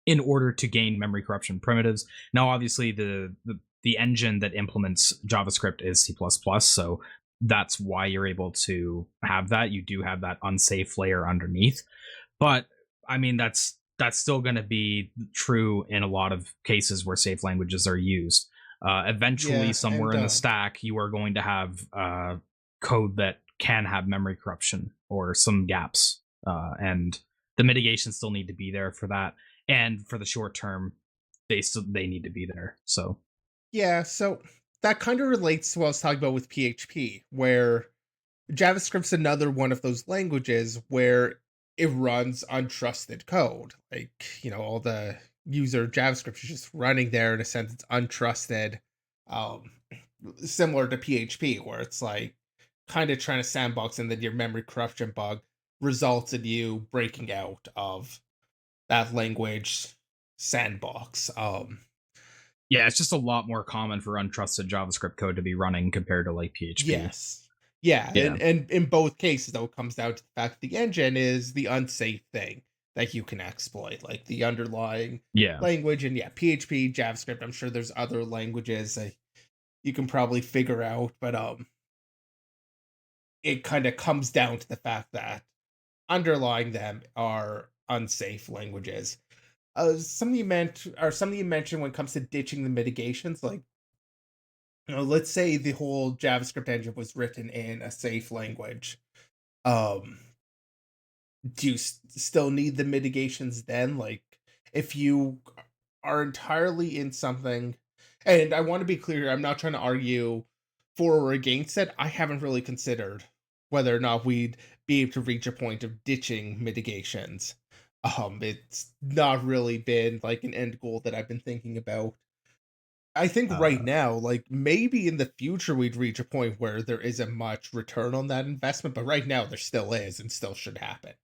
[SPEAKER 1] in order to gain memory corruption primitives. Now, obviously, the engine that implements JavaScript is C++, so that's why you're able to have that. You do have that unsafe layer underneath, but I mean that's still going to be true in a lot of cases where safe languages are used. Eventually,
[SPEAKER 2] Yeah,
[SPEAKER 1] somewhere
[SPEAKER 2] and
[SPEAKER 1] in the stack, you are going to have code that can have memory corruption or some gaps, and the mitigations still need to be there for that. And for the short term, they need to be there. So
[SPEAKER 2] yeah, so that kind of relates to what I was talking about with PHP, where JavaScript's another one of those languages where it runs untrusted code. Like, all the user JavaScript is just running there in a sense it's untrusted. Um, Similar to PHP, where it's like kind of trying to sandbox and then your memory corruption bug results in you breaking out of that language sandbox.
[SPEAKER 1] Yeah, it's just a lot more common for untrusted JavaScript code to be running compared to like PHP.
[SPEAKER 2] Yes. Yeah,
[SPEAKER 1] Yeah.
[SPEAKER 2] and in both cases, though, it comes down to the fact the engine is the unsafe thing that you can exploit, like the underlying
[SPEAKER 1] Yeah.
[SPEAKER 2] language. And yeah, PHP, JavaScript. I'm sure there's other languages that you can probably figure out, but it kind of comes down to the fact that underlying them are unsafe languages. Something you mentioned when it comes to ditching the mitigations, like, let's say the whole JavaScript engine was written in a safe language. Um, do you still need the mitigations then? Like, if you are entirely in something, and I want to be clear, I'm not trying to argue for or against it. I haven't really considered whether or not we'd be able to reach a point of ditching mitigations. It's not really been like an end goal that I've been thinking about. I think right
[SPEAKER 1] Uh,
[SPEAKER 2] now, like maybe in the future, we'd reach a point where there isn't much return on that investment, but right now there still is and still should happen.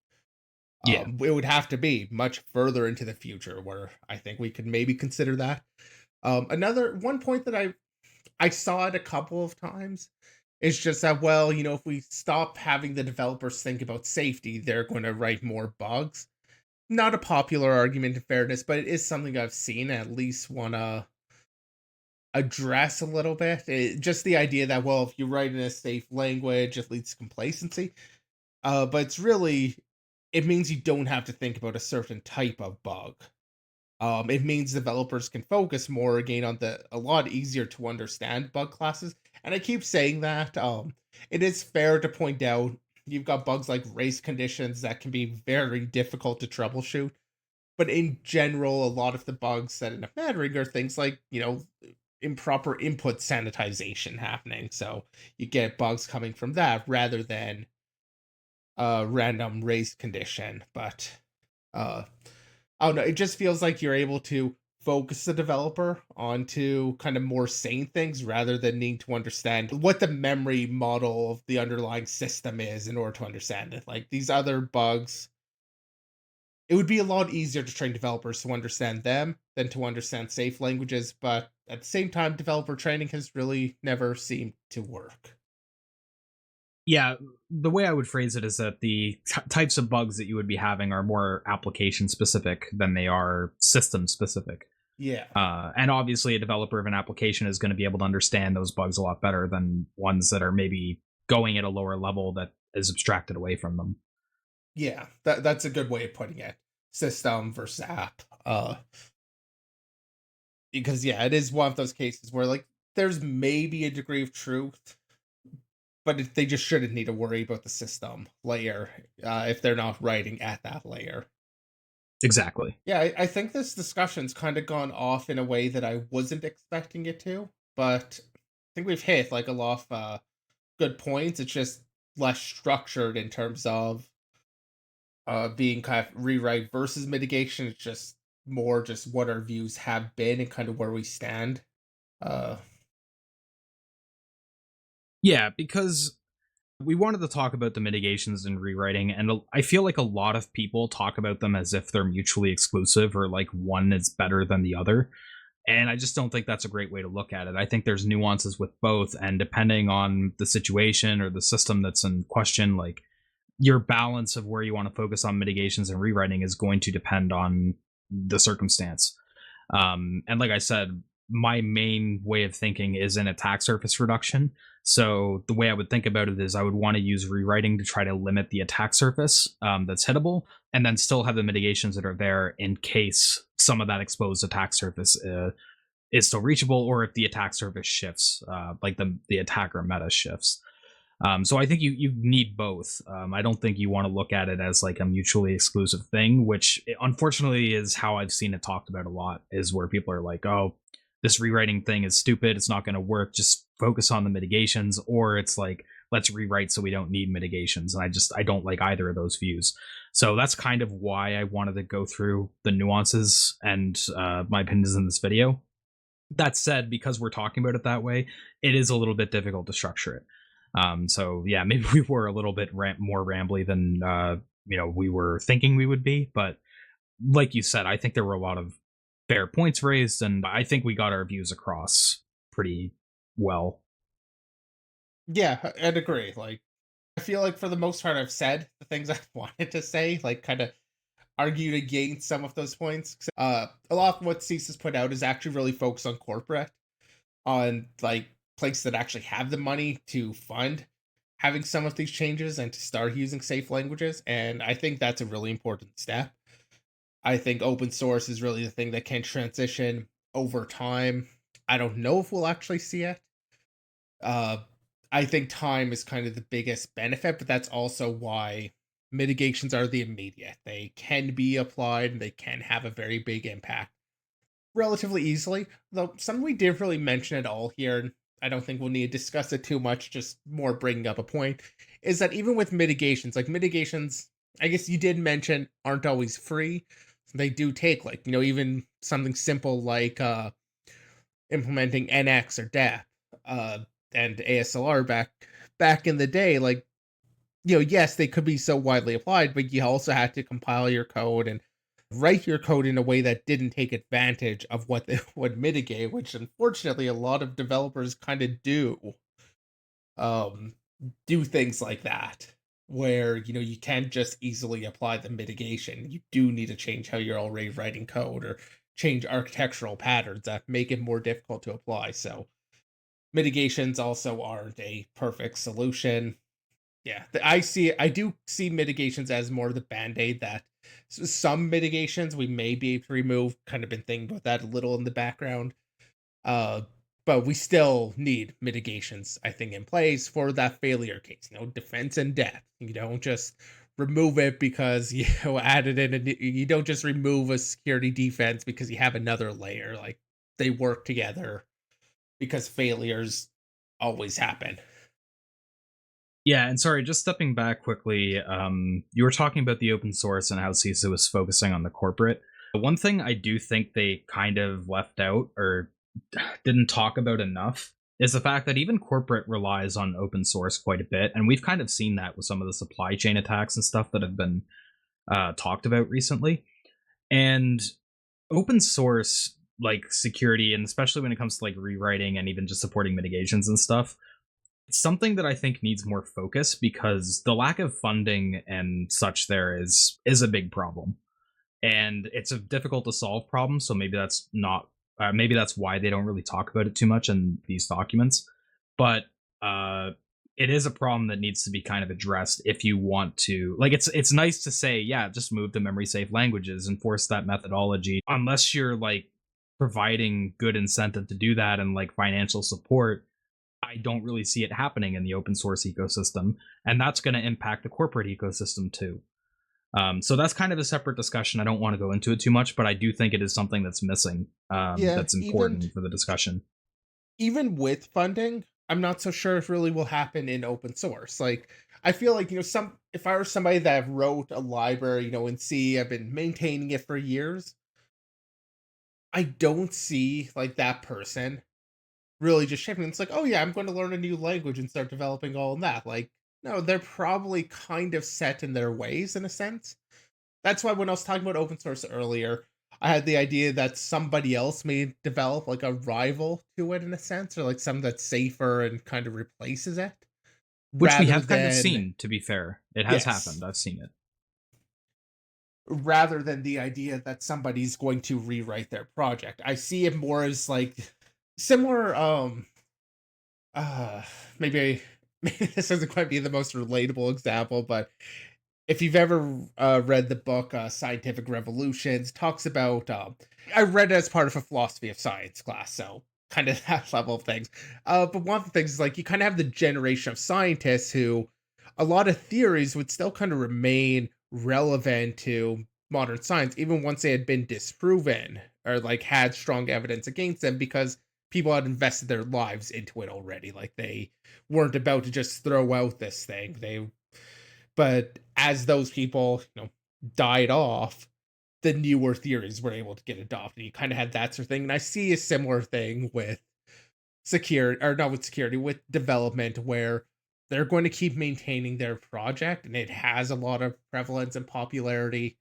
[SPEAKER 1] yeah.
[SPEAKER 2] It would have to be much further into the future where I think we could maybe consider that. Another one point that I saw it a couple of times is just that, well, if we stop having the developers think about safety, they're going to write more bugs. Not a popular argument in fairness, but it is something I've seen at least want to address a little bit. Just the idea that, well, if you write in a safe language, it leads to complacency. But it's really, it means you don't have to think about a certain type of bug. It means developers can focus more again on the a lot easier to understand bug classes. And I keep saying that. It is fair to point out you've got bugs like race conditions that can be very difficult to troubleshoot. But in general, a lot of the bugs that end up mattering are things like, improper input sanitization happening. So you get bugs coming from that rather than a random race condition. But uh I don't know, it just feels like you're able to focus the developer onto kind of more sane things rather than needing to understand what the memory model of the underlying system is in order to understand it. Like these other bugs, it would be a lot easier to train developers to understand them than to understand safe languages, but at the same time, developer training has really never seemed to work.
[SPEAKER 1] Yeah, the way I would phrase it is that the types of bugs that you would be having are more application specific than they are system specific.
[SPEAKER 2] Yeah.
[SPEAKER 1] And obviously, a developer of an application is going to be able to understand those bugs a lot better than ones that are maybe going at a lower level that is abstracted away from them.
[SPEAKER 2] Yeah, that's a good way of putting it. System versus app. Because yeah, it is one of those cases where like there's maybe a degree of truth, but they just shouldn't need to worry about the system layer if they're not writing at that layer.
[SPEAKER 1] Exactly.
[SPEAKER 2] Yeah, I think this discussion's kind of gone off in a way that I wasn't expecting it to, but I think we've hit like a lot of good points. It's just less structured in terms of being kind of rewrite versus mitigation. It's just more just what our views have been and kind of where we stand. Uh,
[SPEAKER 1] Yeah, because we wanted to talk about the mitigations and rewriting, and I feel like a lot of people talk about them as if they're mutually exclusive or like one is better than the other. And I just don't think that's a great way to look at it. I think there's nuances with both, and depending on the situation or the system that's in question, like your balance of where you want to focus on mitigations and rewriting is going to depend on the circumstance. And like I said, my main way of thinking is in attack surface reduction. So the way I would think about it is I would want to use rewriting to try to limit the attack surface that's hittable, and then still have the mitigations that are there in case some of that exposed attack surface is still reachable, or if the attack surface shifts, like the attacker meta shifts. So I think you need both. I don't think you want to look at it as like a mutually exclusive thing, which unfortunately is how I've seen it talked about a lot. Is where people are like, "Oh, this rewriting thing is stupid, it's not going to work, just focus on the mitigations, or it's like, let's rewrite so we don't need mitigations. And I don't like either of those views. So that's kind of why I wanted to go through the nuances and my opinions in this video. That said, because we're talking about it that way, it is a little bit difficult to structure it. So yeah, maybe we were a little bit more rambly than we were thinking we would be, but like you said, I think there were a lot of fair points raised, and I think we got our views across pretty well.
[SPEAKER 2] Yeah, I'd agree. Like, I feel like for the most part, I've said the things I wanted to say, like, kind of argued against some of those points. A lot of what CISA's put out is actually really focused on corporate, on like places that actually have the money to fund having some of these changes and to start using safe languages. And I think that's a really important step. I think open source is really the thing that can transition over time. I don't know if we'll actually see it. Uh, I think time is kind of the biggest benefit, but that's also why mitigations are the immediate. They can be applied and they can have a very big impact relatively easily. Though some we didn't really mention at all here, and I don't think we'll need to discuss it too much, just more bringing up a point, is that even with mitigations, like mitigations, I guess you did mention aren't always free. They do take like, even something simple like implementing NX or DAP uh, and ASLR back in the day. Like, yes, they could be so widely applied, but you also had to compile your code and write your code in a way that didn't take advantage of what they would mitigate, which unfortunately a lot of developers kind of um do things like that, where you can't just easily apply the mitigation. You do need to change how you're already writing code or change architectural patterns that make it more difficult to apply. So mitigations also aren't a perfect solution. Yeah, I do see mitigations as more of the band-aid that some mitigations we may be able to remove. Kind of been thinking about that a little in the background. Uh, but we still need mitigations, I think, in place for that failure case. Defense and death. You don't just remove it because you added in you don't just remove a security defense because you have another layer. Like, they work together because failures always happen.
[SPEAKER 1] Yeah, and sorry, just stepping back quickly, you were talking about the open source and how CISA was focusing on the corporate. One thing I do think they kind of left out or didn't talk about enough is the fact that even corporate relies on open source quite a bit, and we've kind of seen that with some of the supply chain attacks and stuff that have been talked about recently. And open source, like security, and especially when it comes to like rewriting and even just supporting mitigations and stuff, it's something that I think needs more focus because the lack of funding and such there is a big problem, and it's a difficult to solve problem. So maybe that's not maybe that's why they don't really talk about it too much in these documents. But uh, it is a problem that needs to be kind of addressed if you want to. Like, it's nice to say, yeah, just move to memory safe languages, enforce that methodology, unless you're like providing good incentive to do that and like financial support. I don't really see it happening in the open source ecosystem, and that's going to impact the corporate ecosystem too. So that's kind of a separate discussion. I don't want to go into it too much, but I do think it is something that's missing.
[SPEAKER 2] Yeah,
[SPEAKER 1] That's
[SPEAKER 2] even
[SPEAKER 1] important for the discussion.
[SPEAKER 2] even with funding, I'm not so sure if really will happen in open source. Like, I feel like, some if I were somebody that wrote a library, in C, I've been maintaining it for years. I don't see like that person really just shifting. It's like, oh yeah, I'm going to learn a new language and start developing all of that. Like, no, they're probably kind of set in their ways in a sense. That's why when I was talking about open source earlier, I had the idea that somebody else may develop like a rival to it in a sense, or like something that's safer and kind of replaces it,
[SPEAKER 1] Which we
[SPEAKER 2] rather
[SPEAKER 1] have kind of
[SPEAKER 2] than
[SPEAKER 1] seen, to be fair. It has happened.
[SPEAKER 2] yes,
[SPEAKER 1] I've seen it.
[SPEAKER 2] rather than the idea that somebody's going to rewrite their project. I see it more as like similar. Uh, maybe maybe this doesn't quite be the most relatable example, but if you've ever read the book Scientific Revolutions, talks about I read it as part of a philosophy of science class, so kind of that level of things. But one of the things is like you kind of have the generation of scientists who a lot of theories would still kind of remain relevant to modern science, even once they had been disproven or like had strong evidence against them because people had invested their lives into it already. Like they weren't about to just throw out this thing. But as those people, died off, the newer theories were able to get adopted. You kind of had that sort of thing. And I see a similar thing with security, or not with security, with development, where they're going to keep maintaining their project and it has a lot of prevalence and popularity.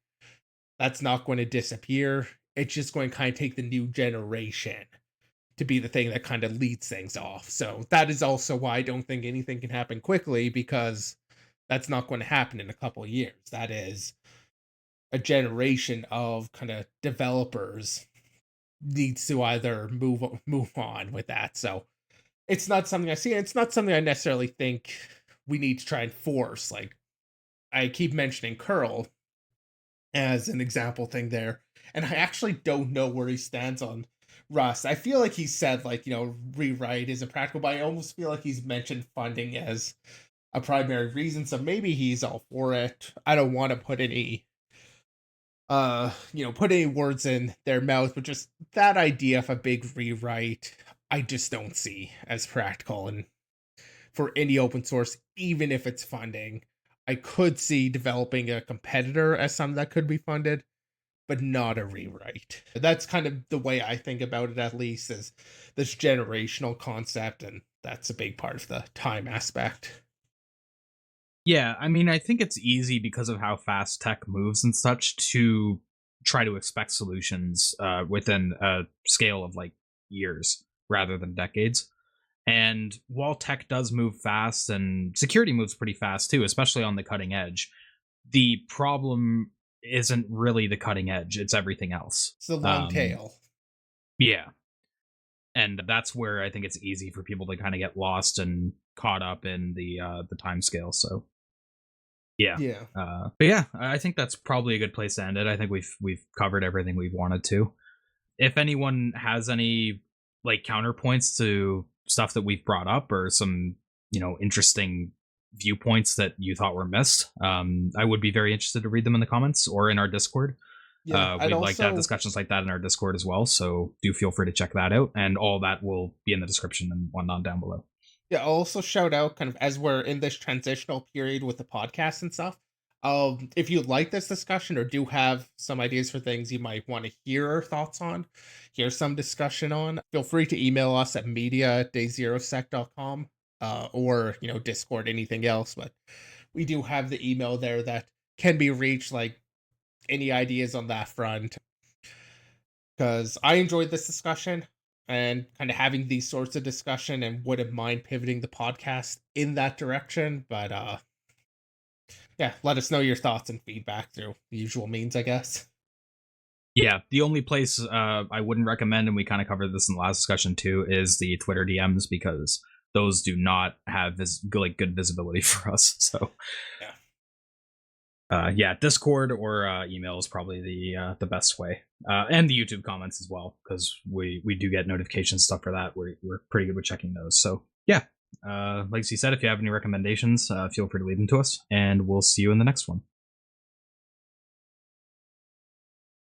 [SPEAKER 2] That's not going to disappear. It's just going to kind of take the new generation to be the thing that kind of leads things off. So that is also why I don't think anything can happen quickly, because that's not going to happen in a couple of years. That is a generation of kind of developers needs to either move on with that. So it's not something I see. It's not something I necessarily think we need to try and force. Like I keep mentioning Curl as an example thing there, and I actually don't know where he stands on Rust. I feel like he said like rewrite isn't practical, but I almost feel like he's mentioned funding as a primary reason. So maybe he's all for it. I don't want to put any words in their mouth, but just that idea of a big rewrite, I just don't see as practical. And for any open source, even if it's funding, I could see developing a competitor as something that could be funded, but not a rewrite. That's kind of the way I think about it, at least, is this generational concept, and that's a big part of the time aspect.
[SPEAKER 1] Yeah, I mean, I think it's easy because of how fast tech moves and such to try to expect solutions within a scale of like years rather than decades. And while tech does move fast and security moves pretty fast too, especially on the cutting edge, the problem isn't really the cutting edge, it's everything else.
[SPEAKER 2] It's the long
[SPEAKER 1] Um,
[SPEAKER 2] tail.
[SPEAKER 1] yeah. And that's where I think it's easy for people to kind of get lost and caught up in the time scale. So yeah.
[SPEAKER 2] Yeah.
[SPEAKER 1] But yeah, I think that's probably a good place to end it. I think we've covered everything we've wanted to. If anyone has any like counterpoints to stuff that we've brought up or some interesting viewpoints that you thought were missed, I would be very interested to read them in the comments or in our Discord.
[SPEAKER 2] Yeah. I'd
[SPEAKER 1] We'd like to have
[SPEAKER 2] also
[SPEAKER 1] discussions like that in our Discord as well, so do feel free to check that out, and all that will be in the description and whatnot down below.
[SPEAKER 2] Yeah, I'll also shout out kind of as we're in this transitional period with the podcast and stuff. If you like this discussion or do have some ideas for things you might want to hear our thoughts on, hear some discussion on, feel free to email us at media@day0sec.com, or Discord, anything else. But we do have the email there that can be reached, like any ideas on that front, because I enjoyed this discussion and kind of having these sorts of discussion, and wouldn't mind pivoting the podcast in that direction. But yeah, let us know your thoughts and feedback through the usual means, I guess.
[SPEAKER 1] Yeah, the only place I wouldn't recommend, and we kind of covered this in the last discussion too, is the Twitter DMs, because those do not have like good visibility for us. So
[SPEAKER 2] Yeah.
[SPEAKER 1] yeah, Discord or email is probably the best way, and the YouTube comments as well, because we do get notification stuff for that. We're pretty good with checking those. So yeah, like you said, if you have any recommendations, feel free to leave them to us, and we'll see you in the next one.